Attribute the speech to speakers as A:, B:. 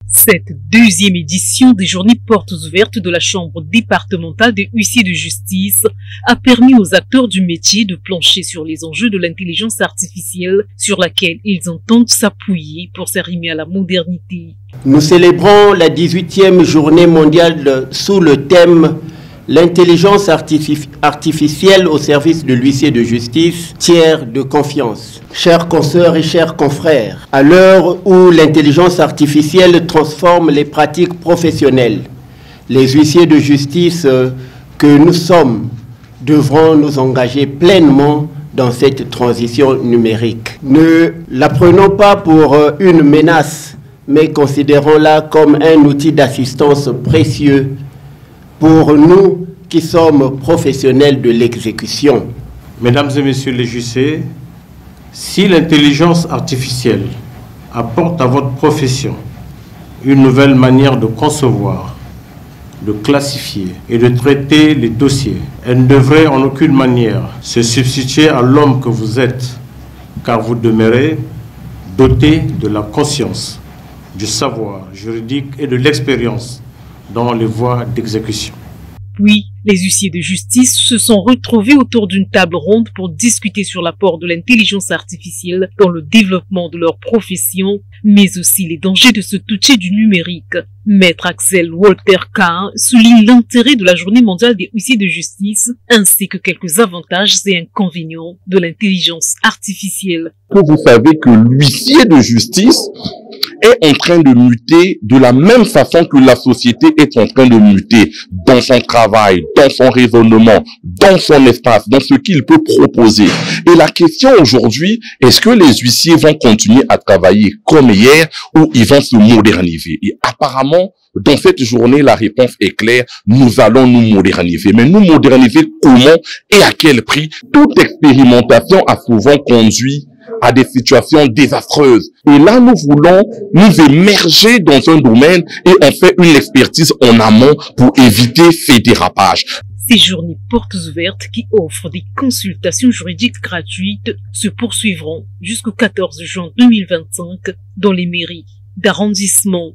A: Cette deuxième édition des journées portes ouvertes de la Chambre départementale des huissiers de justice a permis aux acteurs du métier de plancher sur les enjeux de l'intelligence artificielle sur laquelle ils entendent s'appuyer pour s'arrimer à la modernité.
B: Nous célébrons la 18e journée mondiale sous le thème l'intelligence artificielle au service de l'huissier de justice, tiers de confiance. Chers consoeurs et chers confrères, à l'heure où l'intelligence artificielle transforme les pratiques professionnelles, les huissiers de justice que nous sommes devront nous engager pleinement dans cette transition numérique. Ne la prenons pas pour une menace, mais considérons-la comme un outil d'assistance précieux pour nous qui sommes professionnels de l'exécution.
C: Mesdames et messieurs les huissiers, si l'intelligence artificielle apporte à votre profession une nouvelle manière de concevoir, de classifier et de traiter les dossiers, elle ne devrait en aucune manière se substituer à l'homme que vous êtes, car vous demeurez doté de la conscience, du savoir juridique et de l'expérience dans les voies d'exécution.
A: Puis, les huissiers de justice se sont retrouvés autour d'une table ronde pour discuter sur l'apport de l'intelligence artificielle dans le développement de leur profession, mais aussi les dangers de ce toucher du numérique. Maître Axel Walter Kahn souligne l'intérêt de la Journée mondiale des huissiers de justice, ainsi que quelques avantages et inconvénients de l'intelligence artificielle.
D: Vous savez que l'huissier de justice est en train de muter de la même façon que la société est en train de muter dans son travail, dans son raisonnement, dans son espace, dans ce qu'il peut proposer. Et la question aujourd'hui, est-ce que les huissiers vont continuer à travailler comme hier ou ils vont se moderniser? Et apparemment, dans cette journée, la réponse est claire, nous allons nous moderniser. Mais nous moderniser comment et à quel prix? Toute expérimentation a souvent conduit à des situations désastreuses. Et là, nous voulons nous émerger dans un domaine et on fait une expertise en amont pour éviter ces dérapages.
A: Ces journées portes ouvertes qui offrent des consultations juridiques gratuites se poursuivront jusqu'au 14 juin 2025 dans les mairies d'arrondissement.